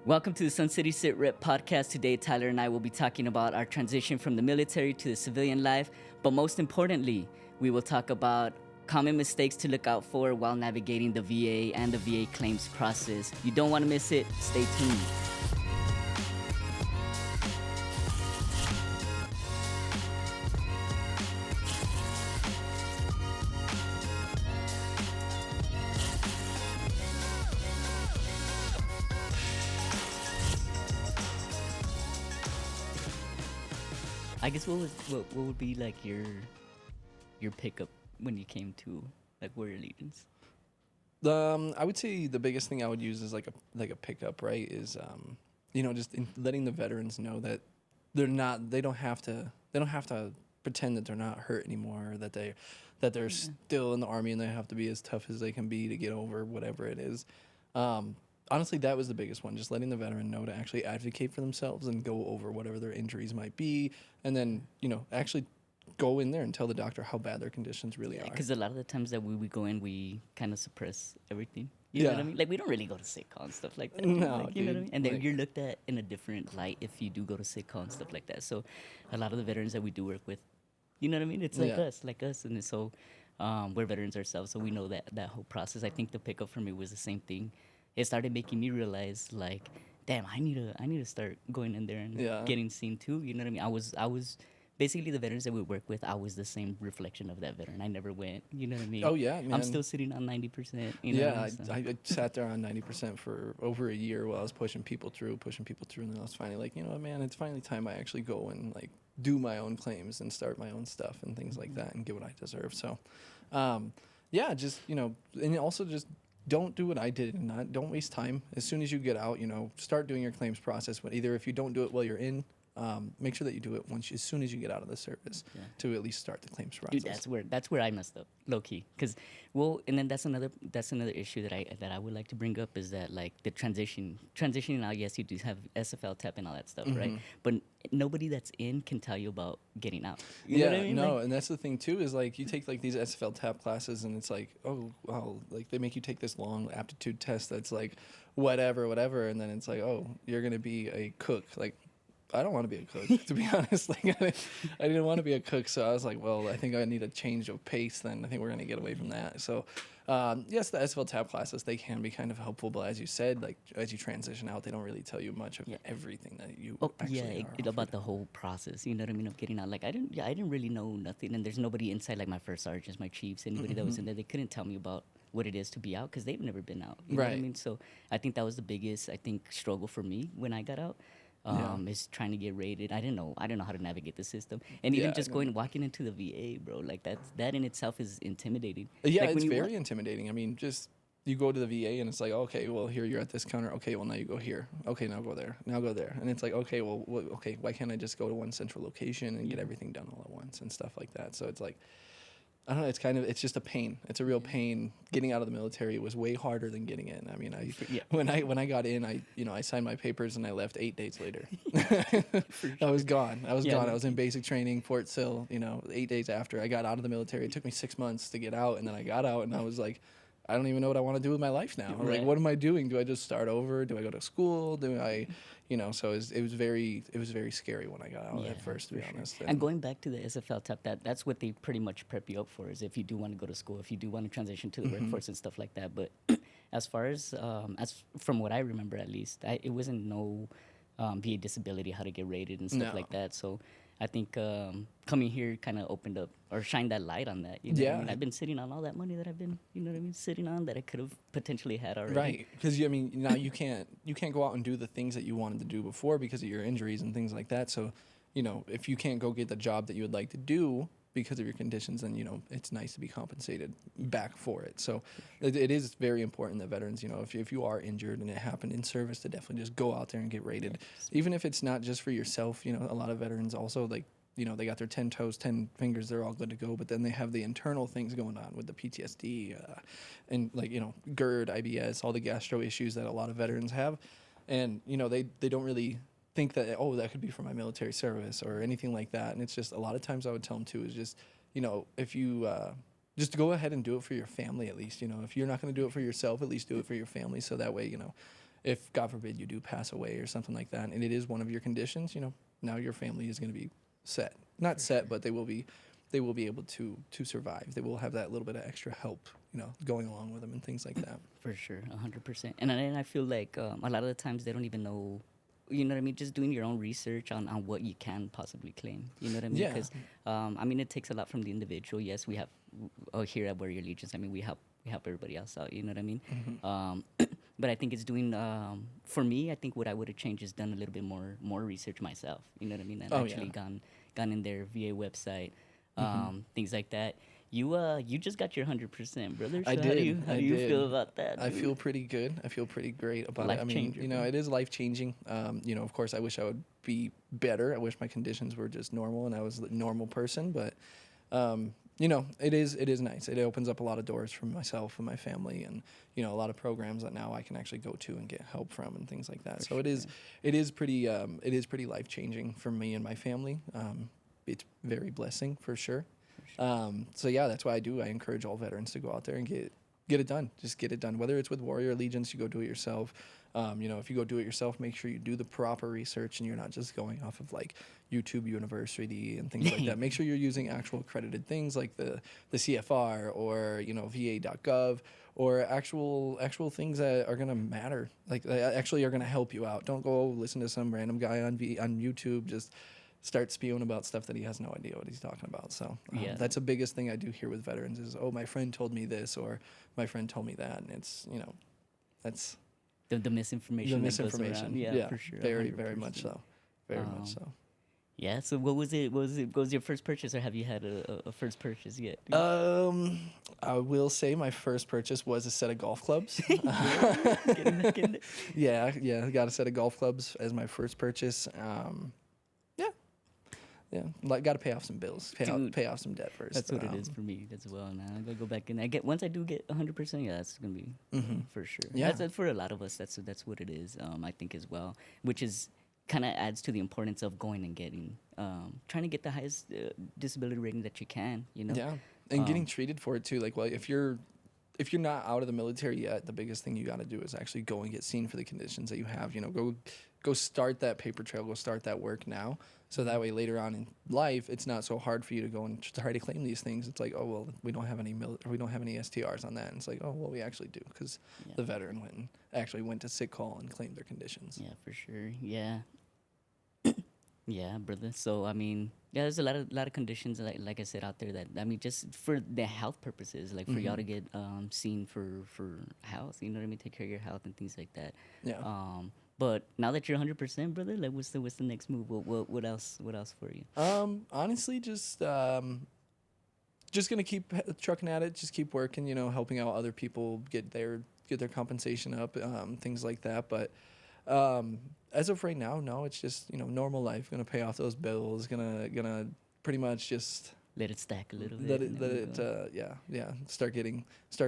Welcome to the Sun City SITREP podcast. Today, Tyler and I will be talking about our transition from the military to the civilian life. But most importantly, we will talk about common mistakes to look out for while navigating the VA and the VA claims process. You don't want to miss it. Stay tuned. I guess what would be like your pickup when you came to like Warrior Allegiance? I would say the biggest thing I would use is like a pickup, right? Is just letting the veterans know that they don't have to pretend that they're not hurt anymore, or that they're still in the Army and they have to be as tough as they can be to get over whatever it is. Honestly, that was the biggest one, just letting the veteran know to actually advocate for themselves and go over whatever their injuries might be, and then actually go in there and tell the doctor how bad their conditions really are. Because a lot of the times that we go in, we kind of suppress everything. You know what I mean? Like, we don't really go to sick call and stuff like that. No, like, you know what I mean? And then like, you're looked at in a different light if you do go to sick call and stuff like that. So a lot of the veterans that we do work with, you know what I mean? It's like us. And so we're veterans ourselves, so we know that whole process. I think the pickup for me was the same thing. It started making me realize, like, damn, I need to start going in there and getting seen too. You know what I mean? I was basically the veterans that we work with. I was the same reflection of that veteran. I never went. You know what I mean? Oh yeah, man. I'm still sitting on 90%. I sat there on 90% for over a year while I was pushing people through, and then I was finally like, you know what, man, it's finally time I actually go and like do my own claims and start my own stuff and things like that and get what I deserve. So, just and also just. Don't do what I did and don't waste time. As soon as you get out, start doing your claims process. But either if you don't do it while you're in, make sure that you do it as soon as you get out of the service to at least start the claims process. Dude, that's where I messed up, low key. And then that's another issue that I would like to bring up is that, like, the transitioning out. Yes, you do have SFL tap and all that stuff, right? But nobody that's in can tell you about getting out. You know what I mean? No, and that's the thing too, is like you take like these SFL tap classes and it's like, oh wow, like they make you take this long aptitude test that's like whatever, and then it's like, oh, you're gonna be a cook. Like, I don't want to be a cook, to be honest. Like, I didn't want to be a cook, so I was like, well, I think I need a change of pace. Then I think we're gonna get away from that. So, yes, the SFL tab classes, they can be kind of helpful, but as you said, like as you transition out, they don't really tell you much of everything that you actually are about the whole process. You know what I mean, of getting out. Like, I didn't really know nothing, and there's nobody inside, like my first sergeants, my chiefs, anybody that was in there. They couldn't tell me about what it is to be out because they've never been out. You know what I mean? So I think that was the biggest struggle for me when I got out. Is trying to get rated. I didn't know how to navigate the system, and even just walking into the VA, bro. Like that in itself is intimidating. Yeah, like it's very intimidating. I mean, just you go to the VA and it's like, okay, well, here you're at this counter. Okay, well, now you go here. Okay, now go there. Now go there. And it's like, okay, well, okay, why can't I just go to one central location and get everything done all at once and stuff like that? So it's like, I don't know. It's just a pain. It's a real pain. Getting out of the military was way harder than getting in. I mean, when I got in, I signed my papers and I left 8 days later. I was gone. I was in basic training, Fort Sill. 8 days after I got out of the military. It took me 6 months to get out, and then I got out, and I was like, I don't even know what I want to do with my life now. Like, what am I doing? Do I just start over? Do I go to school? Do I, So it was very scary when I got out at first, to be honest. And going back to the SFL tap, that's what they pretty much prep you up for. Is if you do want to go to school, if you do want to transition to the workforce and stuff like that. But as far as from what I remember, at least, it wasn't no VA disability, how to get rated and stuff like that. So I think coming here kind of opened up or shined that light on that. You know what I mean? I've been sitting on all that money that I've been, sitting on that I could have potentially had already. Right, because now you can't go out and do the things that you wanted to do before because of your injuries and things like that. So, if you can't go get the job that you would like to do because of your conditions, then it's nice to be compensated back for it. So it is very important that veterans, if you are injured and it happened in service, to definitely just go out there and get rated, even if it's not just for yourself. A lot of veterans also, like, they got their 10 toes, 10 fingers, they're all good to go, but then they have the internal things going on with the PTSD and like, GERD, IBS, all the gastro issues that a lot of veterans have. And, they don't really think that, oh, that could be for my military service or anything like that. And it's just, a lot of times I would tell them too, is just, if you just go ahead and do it for your family at least. If you're not going to do it for yourself, at least do it for your family. So that way, if God forbid you do pass away or something like that, and it is one of your conditions, now your family is going to be set, not set, but they will be able to survive. They will have that little bit of extra help, going along with them and things like that. For sure, 100%. And I feel like a lot of the times they don't even know, you know what I mean? Just doing your own research on what you can possibly claim. You know what I mean? Yeah. Because, it takes a lot from the individual. Yes, we have, here at Warrior Allegiance, we help everybody else out. You know what I mean? But I think it's doing, for me, I think what I would have changed is done a little bit more research myself. You know what I mean? And actually gone in their VA website, things like that. You just got your 100%, brother. So I did. How do you feel about that? I feel pretty good. I feel pretty great about it. I mean, Life-changer, it is life changing. Of course, I wish I would be better. I wish my conditions were just normal and I was a normal person. But, it is nice. It opens up a lot of doors for myself and my family, and a lot of programs that now I can actually go to and get help from and things like that. So it is pretty life changing for me and my family. It's very blessing for sure. That's why I encourage all veterans to go out there and get it done. Just get it done. Whether it's with Warrior Allegiance, you go do it yourself. If you go do it yourself, make sure you do the proper research and you're not just going off of like YouTube University and things like that. Make sure you're using actual accredited things like the CFR or VA.gov or actual things that are gonna matter. Like that actually are gonna help you out. Don't go listen to some random guy on YouTube just start spewing about stuff that he has no idea what he's talking about. So that's the biggest thing I do here with veterans is, my friend told me this or my friend told me that. And it's, that's the misinformation. The misinformation. Yeah, for sure. Very, very much so. Very much so. Yeah. So what was it? What was your first purchase, or have you had a first purchase yet? I will say my first purchase was a set of golf clubs. Getting back in there. Yeah. I got a set of golf clubs as my first purchase. Yeah, got to pay off some bills, pay off some debt first. That's what it is for me as well. Now I gotta go back in. Once I do get 100%, yeah, that's gonna be for sure. Yeah, that's for a lot of us. That's what it is. I think as well, which is kind of adds to the importance of going and getting, trying to get the highest disability rating that you can. Yeah, and getting treated for it too. Like, well, if you're not out of the military yet, the biggest thing you got to do is actually go and get seen for the conditions that you have. Go start that paper trail. Go start that work now. So that way, later on in life, it's not so hard for you to go and try to claim these things. It's like, oh well, we don't have any STRs on that. And it's like, oh well, we actually do because the veteran went to sick call and claimed their conditions. Yeah, for sure. Yeah. Yeah, brother. So there's a lot of conditions like I said out there that just for the health purposes, like for y'all to get seen for health. You know what I mean? Take care of your health and things like that. Yeah. But now that you're 100%, brother, like what's the next move? What else for you? Honestly, just gonna keep trucking at it. Just keep working. Helping out other people get their compensation up. Things like that. But as of right now, no. It's just normal life. Gonna pay off those bills. Gonna pretty much just let it stack a little bit. Start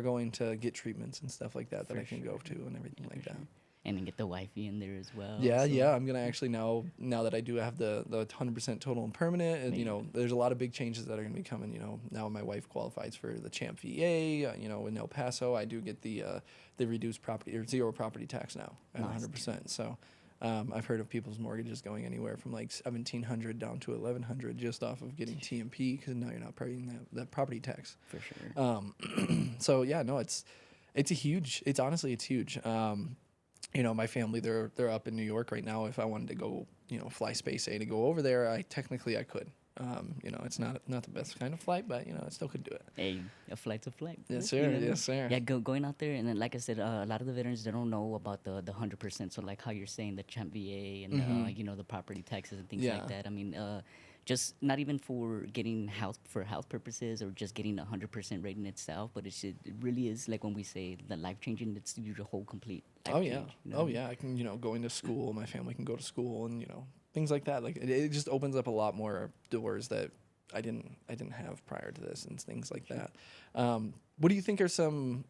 going to get treatments and stuff like that I can go to and everything like that. And then get the wifey in there as well. Yeah. I'm gonna actually now that I do have the 100% total and permanent, and there's a lot of big changes that are gonna be coming. Now my wife qualifies for the Champ VA. In El Paso, I do get the reduced property or zero property tax now at 100%. So I've heard of people's mortgages going anywhere from like $1,700 down to $1,100 just off of getting TMP because now you're not paying that property tax. For sure. So yeah, no, it's huge. It's huge. My family, they're up in New York right now. If I wanted to go, fly Space A to go over there, I could. It's not the best kind of flight, but I still could do it. Hey, a flight's a flight. Yes, sir. Yes, sir. Yeah, going out there, and then like I said, a lot of the veterans, they don't know about the 100%. So like how you're saying the Champ VA and the property taxes and things like that. Just not even for getting health purposes or just getting 100% rating itself, but it really is like when we say the life changing. It's your whole complete life change. I can going to school. My family can go to school and things like that. Like it just opens up a lot more doors that I didn't have prior to this and things like that. What do you think are some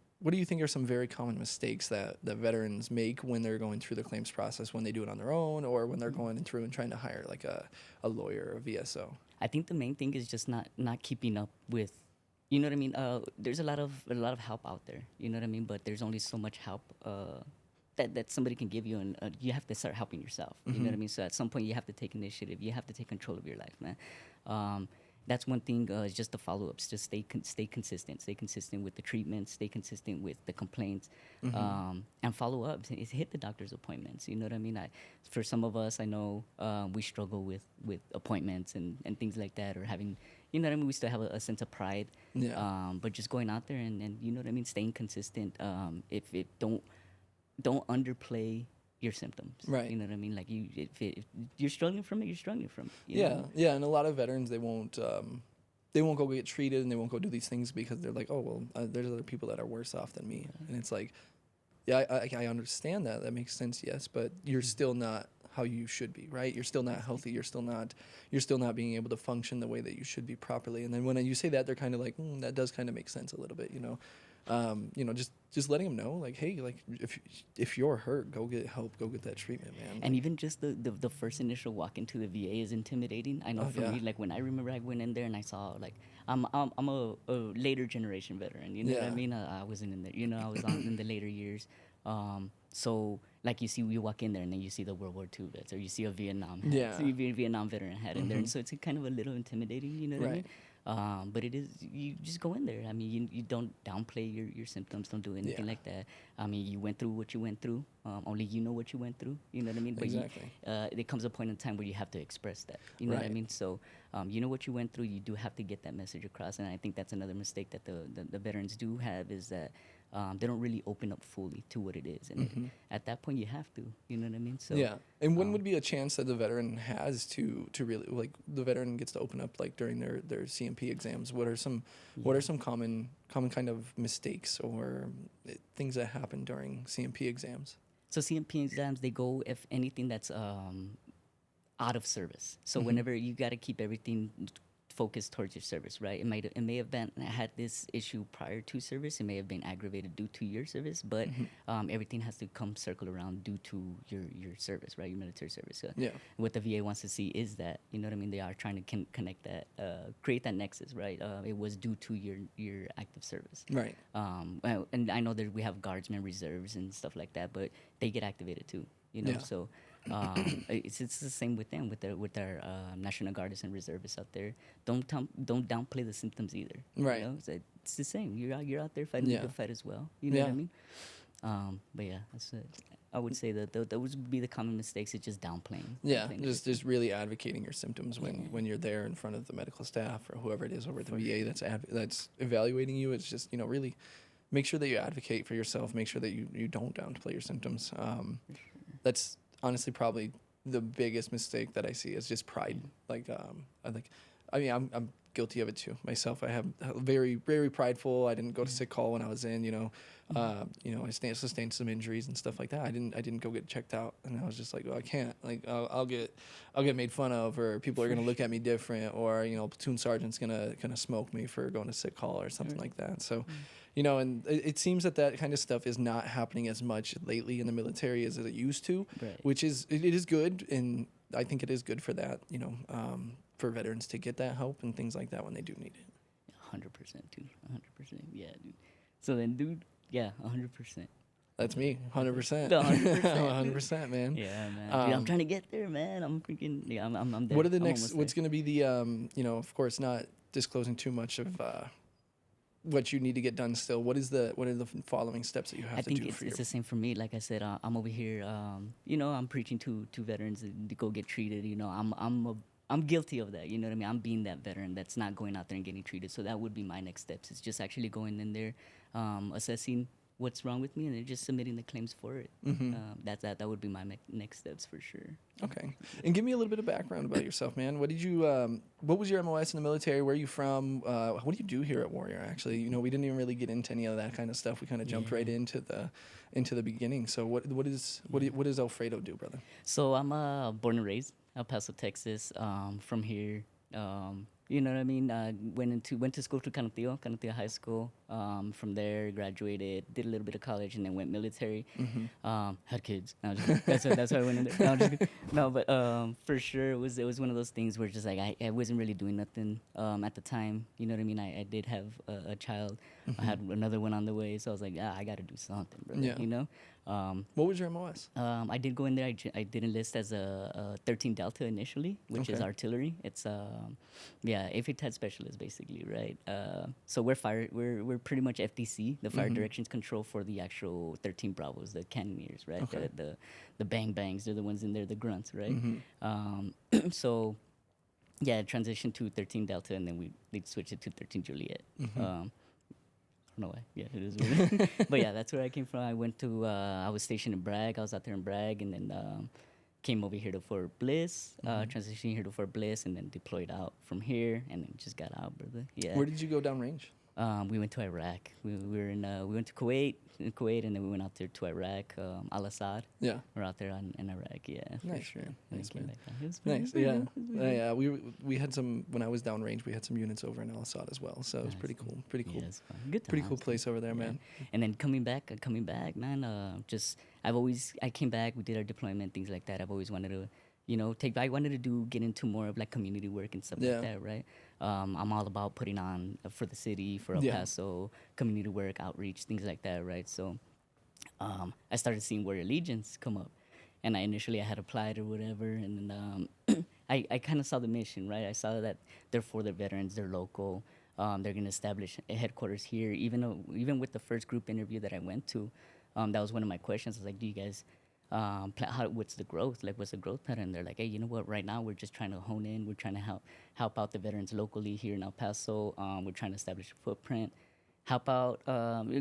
very common mistakes that veterans make when they're going through the claims process, when they do it on their own or when they're going through and trying to hire like a lawyer or a VSO? I think the main thing is just not keeping up with, you know what I mean? There's a lot of help out there, you know what I mean? But there's only so much help that somebody can give you, and you have to start helping yourself. You know what I mean? So at some point, you have to take initiative. You have to take control of your life, man. That's one thing. Is just the follow-ups. Just stay consistent. Stay consistent with the treatment. Stay consistent with the complaints, and follow up. Hit the doctor's appointments. You know what I mean? For some of us, I know we struggle with appointments and things like that, or having, you know what I mean. We still have a sense of pride. Yeah. But just going out there and you know what I mean. Staying consistent. If it don't underplay your symptoms. Right. You know what I mean? Like if you're struggling from it, you're struggling from it. You Yeah, know? yeah, and a lot of veterans they won't go get treated and they won't go do these things because they're like, oh well, there's other people that are worse off than me, and it's like, yeah, I understand that makes sense, yes, but you're still not how you should be, right? You're still not healthy. You're still not being able to function the way that you should be properly. And then when you say that, they're kind of like, that does kind of make sense a little bit, you know. Just letting them know, like, hey, like if you're hurt, go get help, go get that treatment, man. And even just the first initial walk into the VA is intimidating. I know for me, like when I remember I went in there and I saw, like, I'm a later generation veteran. You know what I mean? I wasn't in there. You know, I was in the later years. So like you see, we walk in there and then you see the World War II vets, or you see a Vietnam hat. Yeah. So you see a Vietnam veteran hat in there, and so it's kind of a little intimidating. You know what I mean? But it is, you just go in there. I mean, you don't downplay your symptoms. Don't do anything like that. I mean, you went through what you went through. Only you know what you went through. You know what I mean? But exactly. There comes a point in time where you have to express that. You know what I mean? So you know what you went through. You do have to get that message across. And I think that's another mistake that the veterans do have, is that they don't really open up fully to what it is. And at that point, you have to. You know what I mean? So yeah. And when would be a chance that the veteran has to really, like, the veteran gets to open up, like, during their CMP exams? What are some common kind of mistakes or things that happen during CMP exams? So CMP exams, they go, if anything that's out of service. So whenever you got to keep everything focused towards your service, right? It may have been had this issue prior to service. It may have been aggravated due to your service, but everything has to come circle around due to your service, right? Your military service. So what the VA wants to see is that, you know what I mean? They are trying to connect that, create that nexus, right? It was due to your active service, right? And I know that we have guardsmen, reserves, and stuff like that, but they get activated too, you know. So it's the same with them, with our National Guardians and reservists out there. Don't downplay the symptoms either. Right. You know? It's the same. You're out there fighting the good fight as well. You know what I mean? But yeah, that's it. I would say that those would be the common mistakes. It's just downplaying. Yeah, just really advocating your symptoms when you're there in front of the medical staff or whoever it is over at the VA that's evaluating you. It's just, really make sure that you advocate for yourself. Make sure that you don't downplay your symptoms. That's honestly probably the biggest mistake that I see, is just pride. I'm guilty of it too myself. I have very, very prideful. I didn't go to sick call when I was in, I sustained some injuries and stuff like that. I didn't go get checked out, and I was just like, I can't, like, I'll get made fun of, or people are going to look at me different, or, platoon sergeant's going to smoke me for going to sick call or something like that. So, and it seems that kind of stuff is not happening as much lately in the military as it used to, which is, it is good. And I think it is good for that, for veterans to get that help and things like that when they do need it. 100%, dude. 100%. Yeah, dude. So then, dude, 100%. That's me, 100%. 100%, man. Yeah, man. Dude, I'm trying to get there, man. I'm freaking. Yeah, I'm there. What are the next? What's going to be the? Of course, not disclosing too much of what you need to get done. Still, what are the following steps that you have to do? I think it's the same for me. Like I said, I'm over here. I'm preaching to veterans to go get treated. I'm guilty of that. You know what I mean? I'm being that veteran that's not going out there and getting treated. So that would be my next steps. It's just actually going in there, assessing what's wrong with me, and then just submitting the claims for it. That would be my next steps for sure. Okay. And give me a little bit of background about yourself, man. What was your MOS in the military? Where are you from? What do you do here at Warrior? Actually, we didn't even really get into any of that kind of stuff. We kind of jumped right into the beginning. So what does Alfredo do, brother? So I'm born and raised El Paso, Texas. From here, you know what I mean? Went to school to Canantillo High School. From there, graduated, did a little bit of college, and then went military. Had kids. No, I'm just kidding. That's why I went in there. No, I'm just kidding. No, but for sure, it was one of those things where just like I wasn't really doing nothing at the time. You know what I mean? I did have a child. I had another one on the way, so I was like, I got to do something, brother. Yeah. You know. What was your MOS? I did go in there. I did enlist as a 13 Delta initially, which is Okay. artillery. It's AFTAD specialist basically, right? So we're pretty much FDC, the fire directions control for the actual 13 Bravos, the cannoneers, right? Okay. The bang bangs, they're the ones in there, the grunts, right? So yeah, transitioned to 13 Delta, and then they switched it to 13 Juliet. I don't know why. Yeah, it is weird. But yeah, that's where I came from. I went to, I was stationed in Bragg. I was out there in Bragg, and then came over here to Fort Bliss, transitioned here to Fort Bliss, and then deployed out from here, and then just got out, brother. Yeah. Where did you go downrange? We went to Iraq. We went to Kuwait, and then we went out there to Iraq, Al Assad. Yeah. We're out there in Iraq, yeah. Nice, for sure. man. And Nice, came man. back down. It was pretty- Nice, it was yeah. pretty good. Yeah, we had some, when I was downrange, we had some units over in Al Assad as well, so it was Nice, pretty cool, pretty cool. Yeah, it's fun. Good Pretty cool times, place over there, yeah. man. And then coming back, man. Just I came back. We did our deployment, things like that. I've always wanted to, I wanted to get into more of like community work and stuff Yeah. like that, right? I'm all about putting on for the city, for El Yeah. Paso, community work, outreach, things like that, right? So, I started seeing Warrior Legions come up, and I had applied or whatever, and then I kind of saw the mission, right? I saw that they're for the veterans, they're local. They're gonna establish a headquarters here. Even with the first group interview that I went to, that was one of my questions. I was like, "Do you guys, what's the growth? Like, what's the growth pattern?" They're like, "Hey, you know what? Right now, we're just trying to hone in. We're trying to help out the veterans locally here in El Paso. We're trying to establish a footprint, help out,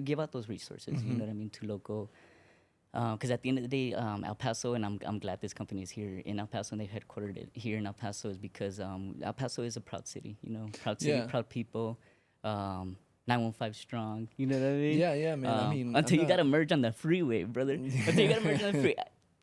give out those resources. You know what I mean, to local." Because at the end of the day, El Paso, and I'm glad this company is here in El Paso, and they headquartered it here in El Paso, is because El Paso is a proud city, proud city, Yeah. proud people, 915 strong, you know what I mean? Yeah, man. I mean, until I'm you gotta not- merge on the freeway, brother. Until you gotta merge on the freeway.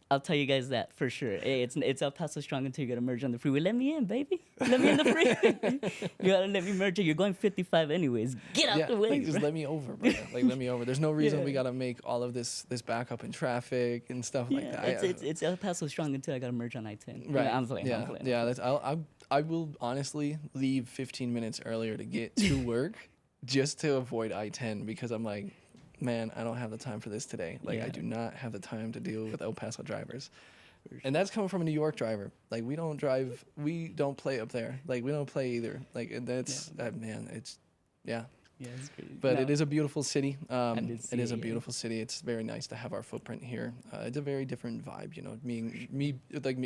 I'll tell you guys that for sure. Hey, it's El Paso strong until you gotta merge on the freeway. Let me in, baby. Let me in the freeway. You gotta let me merge. You're going 55 anyways. Get out Yeah, the way. like, just bro. let me over, bro. Like, let me over. There's no reason Yeah. we gotta make all of this backup in traffic and stuff like Yeah, that. it's El Paso strong until I gotta merge on I-10. Right. I'm playing. Yeah. I'm playing. Yeah. That's. I will honestly leave 15 minutes earlier to get to work just to avoid I-10 because I'm like, man, I don't have the time for this today. Like, I Yeah. do not have the time to deal with El Paso drivers. And that's coming from a New York driver. Like, we don't play up there. Like, we don't play either. Like, and that's, man, it's, yeah. Yeah, it's crazy. But No, it is a beautiful city. did It see is it, a yeah. beautiful city. It's very nice to have our footprint here. It's a very different vibe,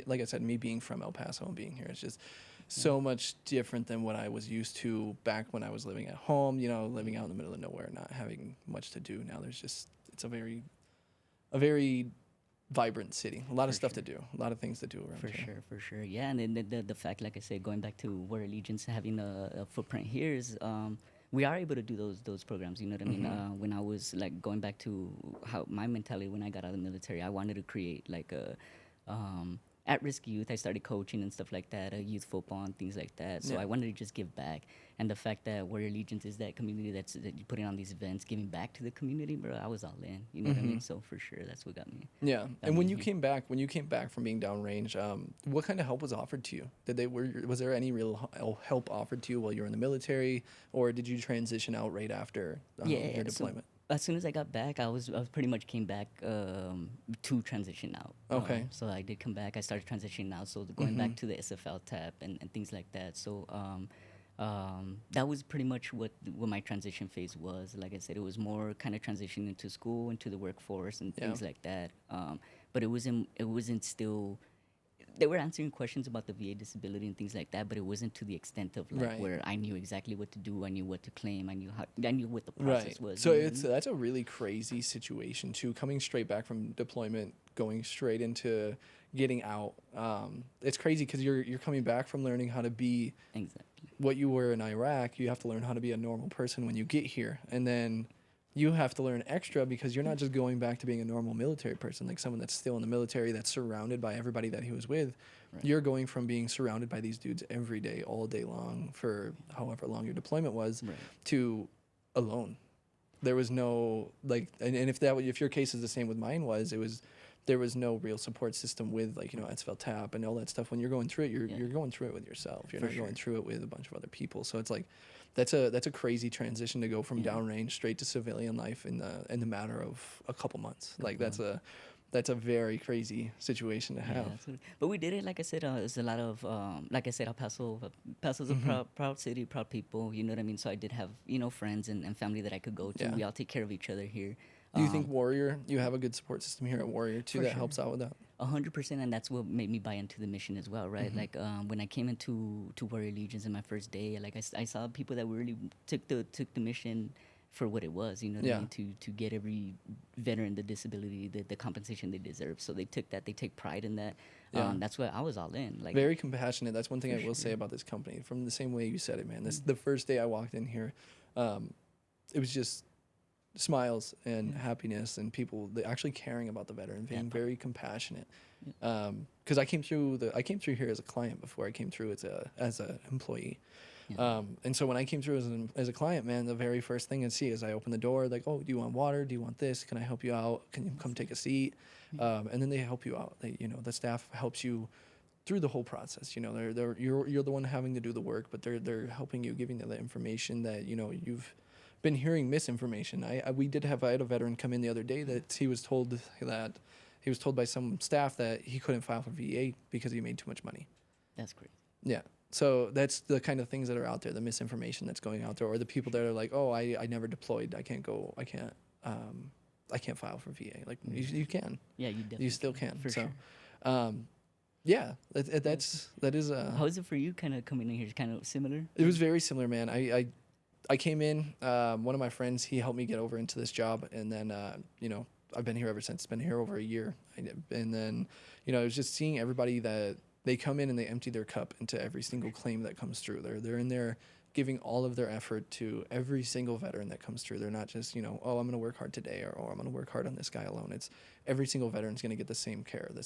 like I said, me being from El Paso and being here, it's just so much different than what I was used to back when I was living at home, living out in the middle of nowhere, not having much to do. Now it's a very vibrant city. A lot of stuff to do, a lot of things to do around here. For sure. Yeah, and then the fact, like I said, going back to Warrior Allegiance having a footprint here is, we are able to do those programs. You know what I mean? When I was like going back to how my mentality when I got out of the military, I wanted to create like a at-risk youth. I started coaching and stuff like that, youth football and things like that. So Yeah. I wanted to just give back. And the fact that Warrior Allegiance is that community that you're putting on these events, giving back to the community, bro, I was all in. You know what I mean? So for sure, that's what got me. Yeah. I And when mean, you came back from being downrange, what kind of help was offered to you? Was there any real help offered to you while you were in the military, or did you transition out right after your so deployment? as soon as I got back, I was pretty much came back to transition out. Okay. So I did come back. I started transitioning out. So going back to the SFL tab and things like that. So that was pretty much what my transition phase was. Like I said, it was more kind of transitioning into school, into the workforce, and things like that. But it wasn't still. They were answering questions about the VA disability and things like that, but it wasn't to the extent of like Right. where I knew exactly what to do, I knew what to claim, I knew what the process was. So you know what I mean? that's a really crazy situation too. Coming straight back from deployment, going straight into getting out. It's crazy because you're coming back from learning how to be Exactly. what you were in Iraq. You have to learn how to be a normal person when you get here, and then you have to learn extra because you're not just going back to being a normal military person, like someone that's still in the military, that's surrounded by everybody that he was with. Right. You're going from being surrounded by these dudes every day, all day long, for however long your deployment was, Right. to alone. there was no like, and if your case is the same with mine there was no real support system with like, SFL tap and all that stuff. When you're going through it, you're going through it with yourself. You're not going through it with a bunch of other people. So it's like, that's a crazy transition to go from downrange straight to civilian life in the matter of a couple months. Like that's a very crazy situation to have. Absolutely. But we did it. Like I said, it's a lot of like I said, El Paso's a proud city, proud people. You know what I mean. So I did have friends and family that I could go to. Yeah. We all take care of each other here. Do you think Warrior, you have a good support system here at Warrior too that helps out with that? 100%, and that's what made me buy into the mission as well, right? Like when I came into Warrior Legions in my first day, like I saw people that really took the mission for what it was, you know what I mean? To get every veteran the disability, the compensation they deserve. So they took that, they take pride in that. That's why I was all in. Like very compassionate. That's one thing I will say about this company. From the same way you said it, man. The first day I walked in here, it was just smiles and happiness and people actually caring about the veteran, being very compassionate. Because I came through here as a client before I came through as a employee. And so when I came through as a client, man, the very first thing I see is I open the door, like, oh, do you want water? Do you want this? Can I help you out? Can you come take a seat? And then they help you out. The staff helps you through the whole process. You're the one having to do the work, but they're helping you, giving you the information that you've been hearing misinformation. I had a veteran come in the other day that he was told by some staff that he couldn't file for VA because he made too much money. That's great. Yeah. So that's the kind of things that are out there, the misinformation that's going out there, or the people that are like, oh, I never deployed. I can't file for VA. Like you can. Yeah, you definitely. You still can. For so, sure. Yeah, that is. How is it for you? Kind of coming in here, kind of similar. It was very similar, man. I came in. One of my friends, he helped me get over into this job, and then I've been here ever since. It's been here over a year, and then I was just seeing everybody that they come in and they empty their cup into every single claim that comes through. They're in there giving all of their effort to every single veteran that comes through. They're not just oh, I'm going to work hard today, or I'm going to work hard on this guy alone. It's every single veteran's going to get the same care, the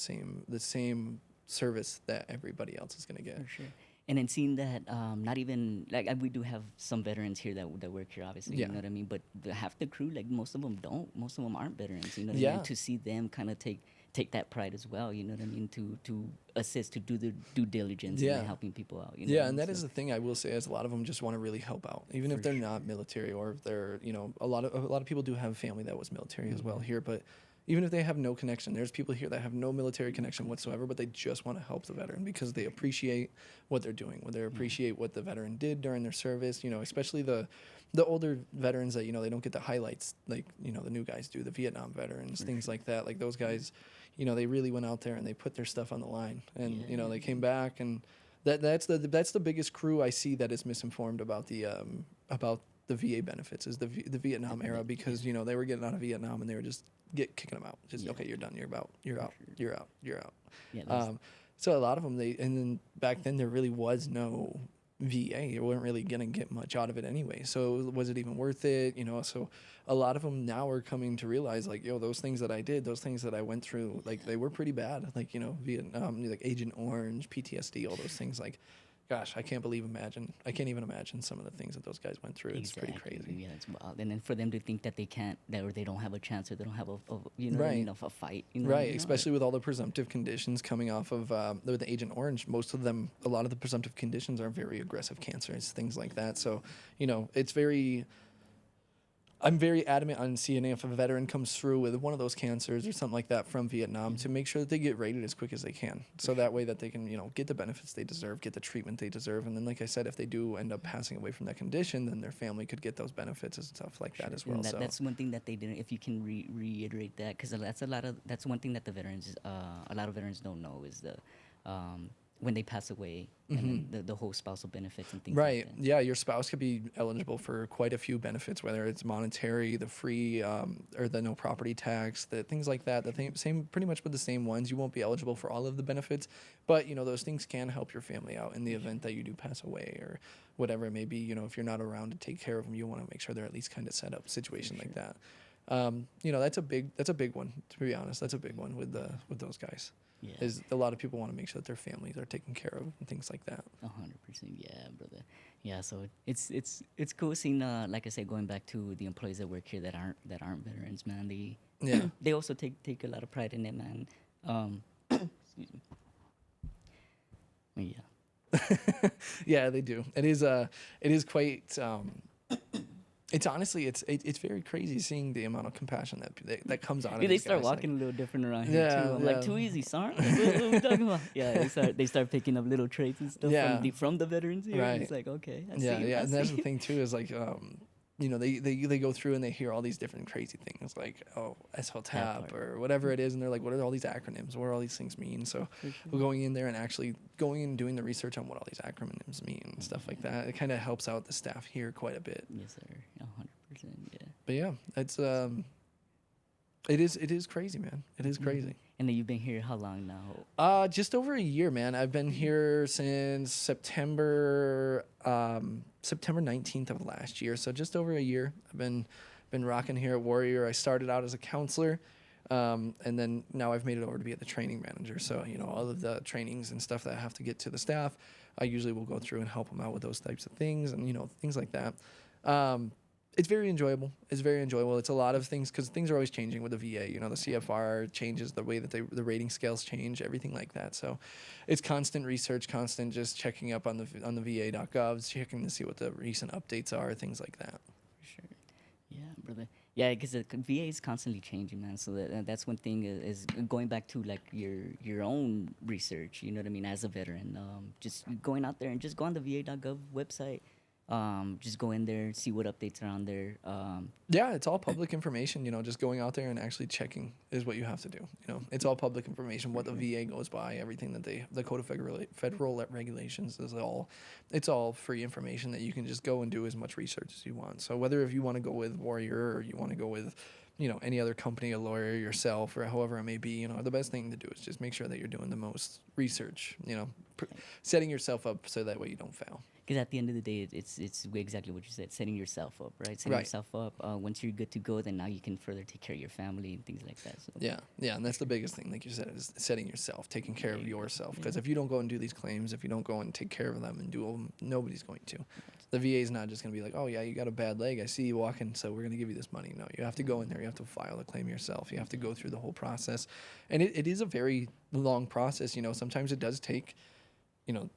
same service that everybody else is going to get. For sure. And then seeing that, not even like we do have some veterans here that work here, obviously. You know what I mean. But half the crew, like most of them don't. Most of them aren't veterans. You know what I mean. To see them kind of take that pride as well. You know what I mean. To assist, to do the due diligence, and helping people out. You know and that is the thing I will say is a lot of them just want to really help out, even if they're not military, or if they're a lot of people do have family that was military as well here, but. Even if they have no connection, there's people here that have no military connection whatsoever, but they just want to help the veteran because they appreciate what they're doing, they appreciate what the veteran did during their service, especially the older veterans that, they don't get the highlights like, the new guys do, the Vietnam veterans, things like that. Like those guys, they really went out there and they put their stuff on the line and, they came back, and that's the biggest crew I see that is misinformed about the VA benefits is the Vietnam era, because, they were getting out of Vietnam and they were just kicking them out. Just, okay, you're done. You're out. You're out. Yeah, so a lot of them, and then back then there really was no VA. You weren't really going to get much out of it anyway. So was it even worth it? So a lot of them now are coming to realize like, those things that I did, those things that I went through, like they were pretty bad. Like, Vietnam, like Agent Orange, PTSD, all those things. Like, gosh, I can't even imagine some of the things that those guys went through. It's pretty crazy. Yeah, it's wild. And then for them to think that they can't, or they don't have a chance, or they don't have a fight. Especially with all the presumptive conditions coming off of the Agent Orange. A lot of the presumptive conditions are very aggressive cancers, things like that. So, I'm very adamant on seeing if a veteran comes through with one of those cancers or something like that from Vietnam to make sure that they get rated as quick as they can. So that way that they can, get the benefits they deserve, get the treatment they deserve. And then, like I said, if they do end up passing away from that condition, then their family could get those benefits and stuff like that as well. That's one thing that they didn't, if you can reiterate that, because that's one thing that a lot of veterans don't know is when they pass away, and then the whole spousal benefits and things like that. Yeah, your spouse could be eligible for quite a few benefits, whether it's monetary, the free, or the no property tax, the things like that. Pretty much with the same ones. You won't be eligible for all of the benefits, but those things can help your family out in the event that you do pass away or whatever it may be. If you're not around to take care of them, you want to make sure they're at least kind of set up situation like that. That's a big one, to be honest. That's a big one with those guys. Yeah. Is a lot of people want to make sure that their families are taken care of and things like that. 100%, yeah, brother. Yeah, so it's cool seeing, like I said, going back to the employees that work here that aren't veterans, man. They Yeah. they also take a lot of pride in it, man. Excuse me. Yeah, Yeah, they do. It is quite. It's honestly, it's very crazy seeing the amount of compassion that comes out of yeah, they these start guys. walking a little different around here Yeah, too. I'm yeah. like, too easy, son. Like, what are we talking about? Yeah, they start picking up little traits and stuff Yeah. from the veterans here. And Right. it's like, okay, I Yeah, see you. yeah, I and that's see the thing too is like, they go through and they hear all these different crazy things like, oh, SLTAP part. or whatever it is, and they're like, what are all these acronyms? What do all these things mean? So For sure. we're going in there and actually going and doing the research on what all these acronyms mean and stuff like that. It kind of helps out the staff here quite a bit. Yes, sir. 100%. Yeah. But yeah, it's it is crazy, man. It is crazy. And then you've been here how long now? Just over a year, man. I've been here since September 19th of last year. So just over a year. I've been rocking here at Warrior. I started out as a counselor, and then now I've made it over to be the training manager. So, all of the trainings and stuff that I have to get to the staff, I usually will go through and help them out with those types of things and, things like that. It's very enjoyable. It's a lot of things because things are always changing with the VA. The CFR changes, the way that the rating scales change, everything like that. So it's constant research, constant just checking up on the VA.gov, checking to see what the recent updates are, things like that. For sure. Yeah, brother. Yeah, because the VA is constantly changing, man. So that's one thing is going back to like your own research. You know what I mean? As a veteran, just going out there and just go on the VA.gov website. Just go in there, see what updates are on there. Yeah, it's all public information. Just going out there and actually checking is what you have to do. It's all public information. What the VA goes by, everything that the Code of Federal Regulations it's all free information that you can just go and do as much research as you want. So whether if you want to go with Warrior or you want to go with any other company, a lawyer, yourself, or however it may be, the best thing to do is just make sure that you're doing the most research, setting yourself up so that way you don't fail. Because at the end of the day, it's exactly what you said, setting yourself up, right? Setting yourself up. Once you're good to go, then now you can further take care of your family and things like that. So. Yeah, and that's the biggest thing, like you said, is setting yourself, taking care of yourself. Because if you don't go and do these claims, if you don't go and take care of them and do them, nobody's going to. The VA is not just going to be like, oh, yeah, you got a bad leg. I see you walking, so we're going to give you this money. No, you have to go in there. You have to file a claim yourself. You have to go through the whole process. And it is a very long process. Sometimes it does take,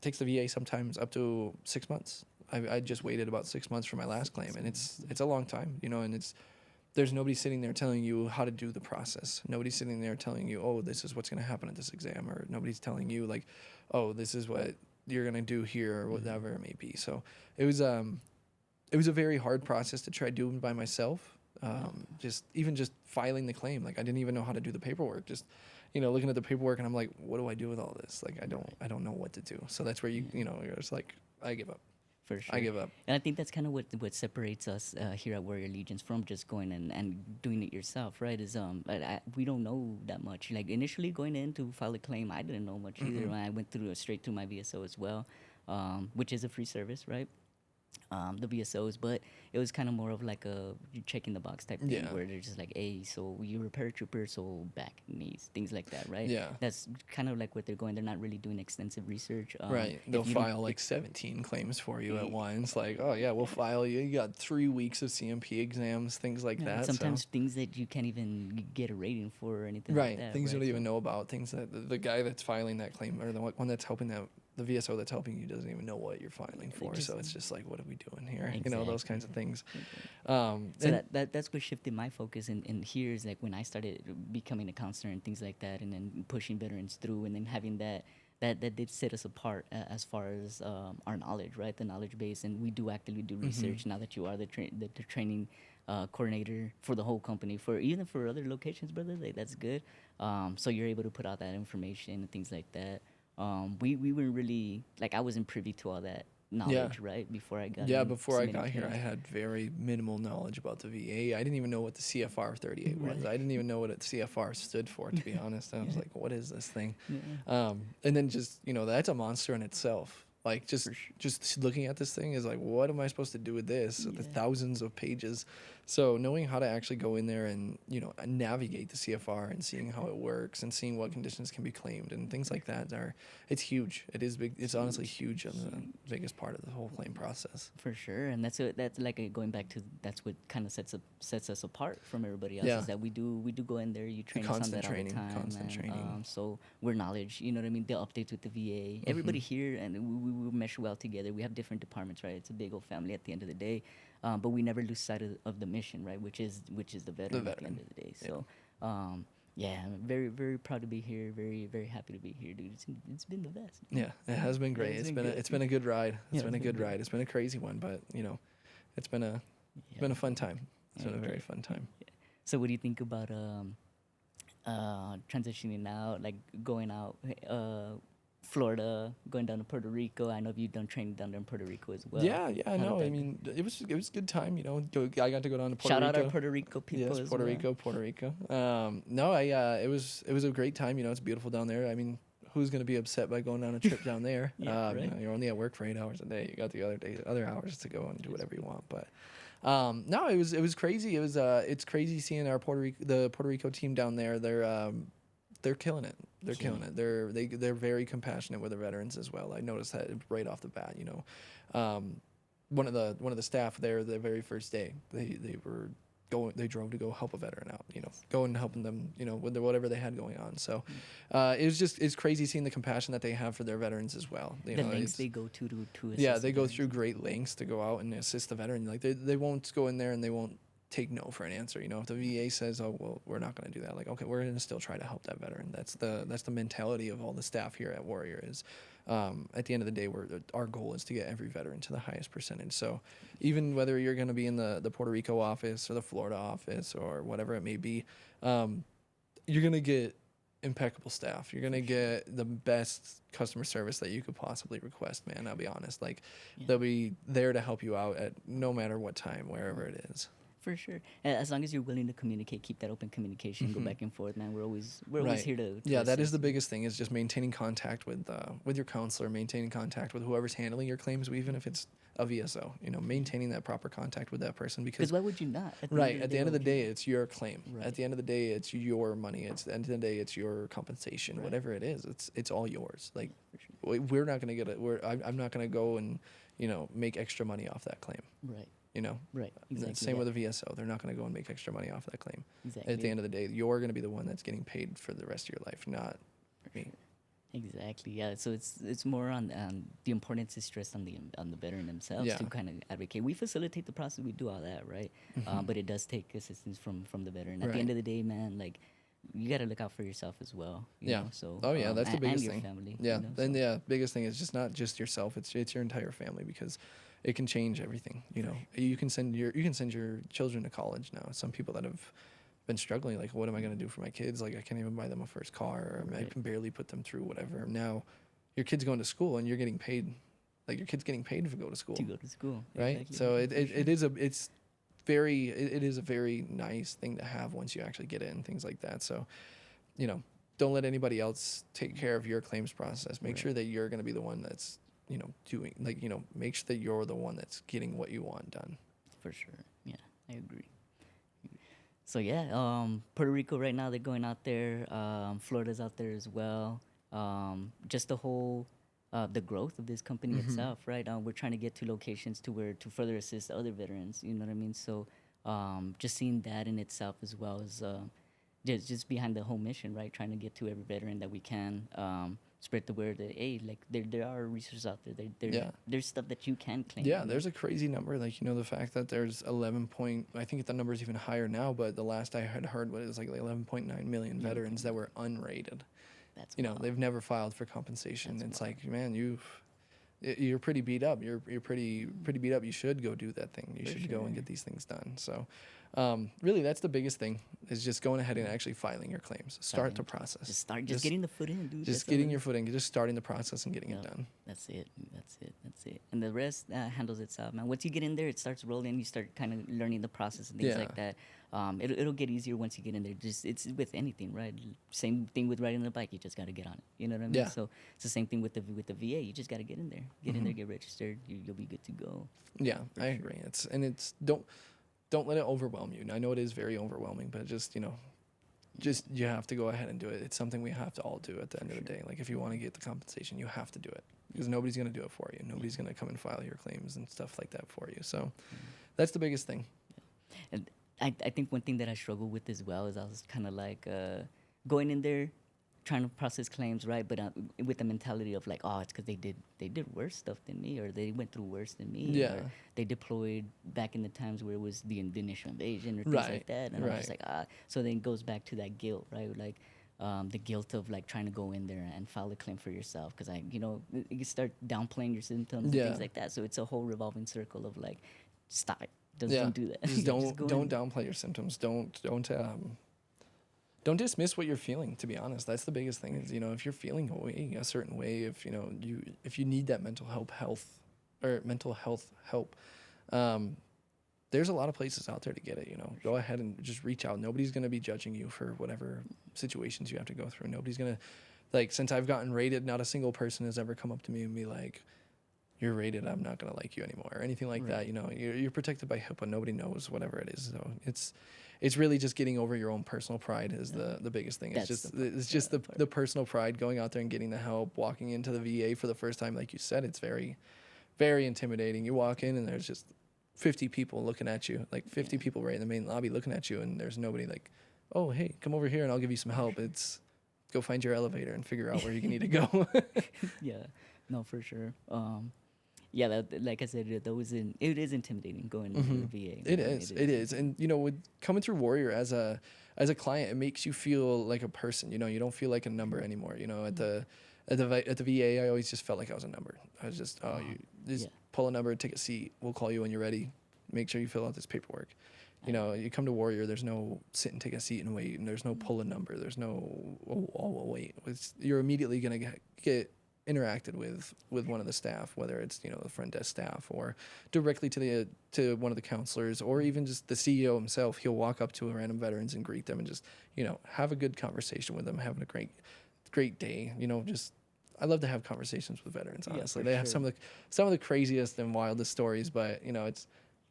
takes the VA sometimes up to 6 months. I just waited about 6 months for my last claim, and it's a long time, and there's nobody sitting there telling you how to do the process. Nobody's sitting there telling you, oh, this is what's going to happen at this exam, or nobody's telling you like, oh, this is what you're going to do here, or whatever it may be. So it was a very hard process to try doing by myself. Just filing the claim, like I didn't even know how to do the paperwork. Just looking at the paperwork, and I'm like, what do I do with all this? Like I don't know what to do. So that's where you're just like, I give up. For sure. I give up. And I think that's kind of what separates us here at Warrior Legions from just going and doing it yourself, right? Is we don't know that much. Like initially going in to file a claim, I didn't know much either. When I went straight through my VSO as well, which is a free service, right? The VSOs, but it was kind of more of like a checking the box type thing where they're just like, hey, so you're a paratrooper, so back, knees, things like that, right? Yeah. That's kind of like what they're going. They're not really doing extensive research. Right. They'll file like 17 claims for you at once. Like, oh, yeah, we'll file you. You got 3 weeks of CMP exams, things like that. Sometimes things that you can't even get a rating for or anything right. like that. Things you don't even know about. Things that the guy that's filing that claim or the one that's helping that. The VSO that's helping you doesn't even know what you're filing for, so it's just like, what are we doing here? Exactly. Those kinds of things. So that's what shifted my focus in here is like when I started becoming a counselor and things like that, and then pushing veterans through, and then having that did set us apart as far as our knowledge, right? The knowledge base, and we do actively do research now that you are the training coordinator for the whole company, even for other locations, brother. Like, that's good. So you're able to put out that information and things like that. We weren't really, like, I wasn't privy to all that knowledge, right? Before I got before I got here, I had very minimal knowledge about the VA. I didn't even know what the CFR 38 was. I didn't even know what a CFR stood for, to be honest. I was like, what is this thing? And then just, that's a monster in itself. Like, just looking at this thing is like, what am I supposed to do with this? The thousands of pages. So knowing how to actually go in there and, you know, navigate the CFR and seeing how it works and seeing what conditions can be claimed and things like that it's huge. It is big. It's honestly huge on the biggest part of the whole claim process. For sure, and that's like going back to that's what kind of sets us apart from everybody else Yeah. is that we do go in there. You train us on Constant that all the training, time, constant and, training. so we're knowledge. You know what I mean? The updates with the VA, everybody here, and we mesh well together. We have different departments, right? It's a big old family at the end of the day, but we never lose sight of the mission, right? Which is the veteran, at the end of the day. So. Yeah, I'm very, very proud to be here. Very, very happy to be here, dude. It's been the best. Yeah, it has been great. It's been a good ride. It's been a good ride. It's been a crazy one, but you know, it's been a fun time. It's been a very fun time. Yeah. So, what do you think about transitioning out, like going out, Florida, going down to Puerto Rico? I know you've done training down there in Puerto Rico as well. Yeah, no, I mean, it was a good time, you know. I got to go down to Puerto Rico. Shout out our Puerto Rico people. Yes, Puerto Rico. No, it was a great time. You know, it's beautiful down there. I mean, who's gonna be upset by going on a trip down there? Right. You know, you're only at work for 8 hours a day. You got the other hours to go and do whatever you want. But no, it was crazy. It's crazy seeing the Puerto Rico team down there. They're killing it. They're killing it. They're very compassionate with the veterans as well. I noticed that right off the bat. You know, one of the staff there, the very first day, they drove to go help a veteran out. You know, go and helping them. You know, with whatever they had going on. So, it's crazy seeing the compassion that they have for their veterans as well. You know, lengths they go to assist. Yeah, they go through great lengths to go out and assist the veteran. Like they won't go in there and they won't take no for an answer. You know, if the VA says, "Oh, well, we're not going to do that," like, okay, we're going to still try to help that veteran. That's the mentality of all the staff here at Warrior. Is at the end of the day, our goal is to get every veteran to the highest percentage. So even whether you're going to be in the Puerto Rico office or the Florida office or whatever it may be, you're going to get impeccable staff. You're going to get the best customer service that you could possibly request, man. I'll be honest. Like, they'll be there to help you out at no matter what time, wherever it is. For sure. As long as you're willing to communicate, keep that open communication, go back and forth, man. We're always here to yeah, that is assist. the biggest thing, is just maintaining contact with your counselor, maintaining contact with whoever's handling your claims, even if it's a VSO, you know, maintaining that proper contact with that person, because why would you not? At the end of the day, it's your claim. Right. At the end of the day, it's your money. At the end of the day, it's your compensation. Whatever it is, it's all yours. Like, we're not going to get it. I'm not going to go and, you know, make extra money off that claim. Right. You know, right? Exactly. Same with a VSO. They're not going to go and make extra money off that claim. Exactly. At the end of the day, you're going to be the one that's getting paid for the rest of your life, not me. Sure. Exactly. Yeah. So it's more on the importance is stressed on the veteran themselves to kind of advocate. We facilitate the process. We do all that, right? But it does take assistance from the veteran. At the end of the day, man, like, you got to look out for yourself as well. You know? So that's the biggest thing. And your family. Yeah. You know, then biggest thing is just not just yourself. It's your entire family, because it can change everything. You know, you can send your children to college now. Some people that have been struggling, like, what am I going to do for my kids? Like, I can't even buy them a first car, or I can barely put them through whatever. Now, your kid's going to school and you're getting paid. Like, your kid's getting paid to go to school. Right. Exactly. So it is a very nice thing to have once you actually get it and things like that. So, you know, don't let anybody else take care of your claims process. Make sure that you're going to be the one that's, you know, doing, like, you know, make sure that you're the one that's getting what you want done. For sure. Yeah, I agree. So yeah, Puerto Rico right now, they're going out there. Florida's out there as well. Just the whole the growth of this company itself, right? We're trying to get to locations to further assist other veterans. You know what I mean? So just seeing that in itself as well is just behind the whole mission, right? Trying to get to every veteran that we can. Spread the word that, hey, like, there are resources out there. There's stuff that you can claim. Yeah, there's a crazy number. Like, you know, the fact that there's I think the number's even higher now, but the last I had heard was like 11.9 million veterans that were unrated. That's you know, they've never filed for compensation. It's like, man, you're pretty beat up. You're pretty beat up. You should go do that thing. You should go and get these things done. So, really, that's the biggest thing, is just going ahead and actually filing your claims. Start the process. Just getting the foot in, dude. Just getting your foot in. Just starting the process and getting it done. That's it. And the rest handles itself, man. Once you get in there, it starts rolling. You start kind of learning the process and things like that. It'll get easier once you get in there. It's with anything, right? Same thing with riding a bike. You just got to get on it. You know what I mean? Yeah. So it's the same thing with the VA. You just got to get in there. Get in there, get registered. You'll be good to go. Yeah, I agree. don't let it overwhelm you. And I know it is very overwhelming, but just, you know, just you have to go ahead and do it. It's something we have to all do at the end of the day. Like if you want to get the compensation, you have to do it because nobody's going to do it for you. Nobody's going to come and file your claims and stuff like that for you. So that's the biggest thing. And I think one thing that I struggle with as well is I was kind of like going in there trying to process claims, right? But with the mentality of like, oh, it's because they did worse stuff than me, or they went through worse than me, Yeah. or they deployed back in the times where it was the initial invasion or things like that. And I was just like, so then it goes back to that guilt, right? Like the guilt of like trying to go in there and file a claim for yourself, because you start downplaying your symptoms and things like that. So it's a whole revolving circle of like, stop it. Don't do that. Just don't downplay your symptoms. Don't dismiss what you're feeling, to be honest. That's the biggest thing is, you know, if you're feeling a certain way, if you need that mental health help, there's a lot of places out there to get it, you know. Go ahead and just reach out. Nobody's going to be judging you for whatever situations you have to go through. Nobody's going to, like, since I've gotten rated, not a single person has ever come up to me and be like, you're rated, I'm not going to like you anymore, or anything like that. You know, you're protected by HIPAA. Nobody knows whatever it is. So it's really just getting over your own personal pride is the biggest thing. It's just the personal pride, going out there and getting the help, walking into the VA for the first time. Like you said, it's very, very intimidating. You walk in and there's just 50 people looking at you, like 50 people right in the main lobby looking at you, and there's nobody like, oh, hey, come over here and I'll give you some help. It's go find your elevator and figure out where you need to go. Yeah, no, for sure. Yeah, like I said, it is intimidating going into the VA. It is. And, you know, with coming through Warrior as a client, it makes you feel like a person. You know, you don't feel like a number anymore. You know, at the VA, I always just felt like I was a number. I was just, you just pull a number, take a seat. We'll call you when you're ready. Make sure you fill out this paperwork. You know, you come to Warrior, there's no sit and take a seat and wait, and there's no pull a number. There's no, wait. You're immediately going to get interacted with one of the staff, whether it's, you know, the front desk staff or directly to one of the counselors, or even just the CEO himself. He'll walk up to random veterans and greet them and just, you know, have a good conversation with them, having a great day. You know, just I love to have conversations with veterans. Honestly, they have some of the craziest and wildest stories, but you know, it's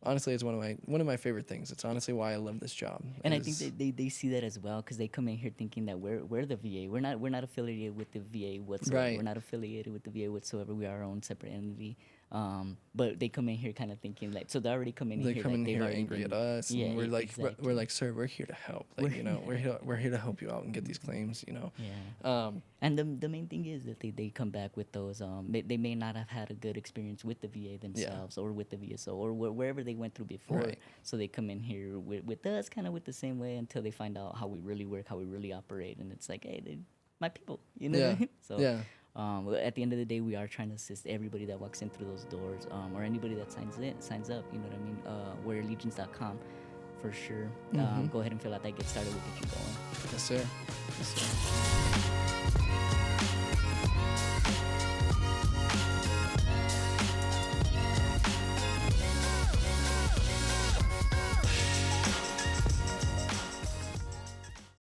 honestly it's one of my favorite things. It's honestly why I love this job. And I think they see that as well, because they come in here thinking that we're the VA. We're not affiliated with the VA whatsoever. Right. We're not affiliated with the VA whatsoever. We are our own separate entity. But they come in here kind of thinking like, so they already come in here. They come in here angry at us, Yeah, and we're like, exactly. sir, we're here to help. Like, you know, we're here to help you out and get these claims. You know. Yeah. And the main thing is that they come back with those. They may not have had a good experience with the VA themselves, or with the VSO, or wherever they went through before. Right. So they come in here with us, kind of with the same way, until they find out how we really work, how we really operate, and it's like, hey, they're my people. You know. Yeah. What I mean? So. Yeah. At the end of the day, we are trying to assist everybody that walks in through those doors, or anybody that signs up. You know what I mean? WarriorLegions.com, for sure. Go ahead and fill out that. Get started. We'll get you going. Yes, sir. Yes, sir.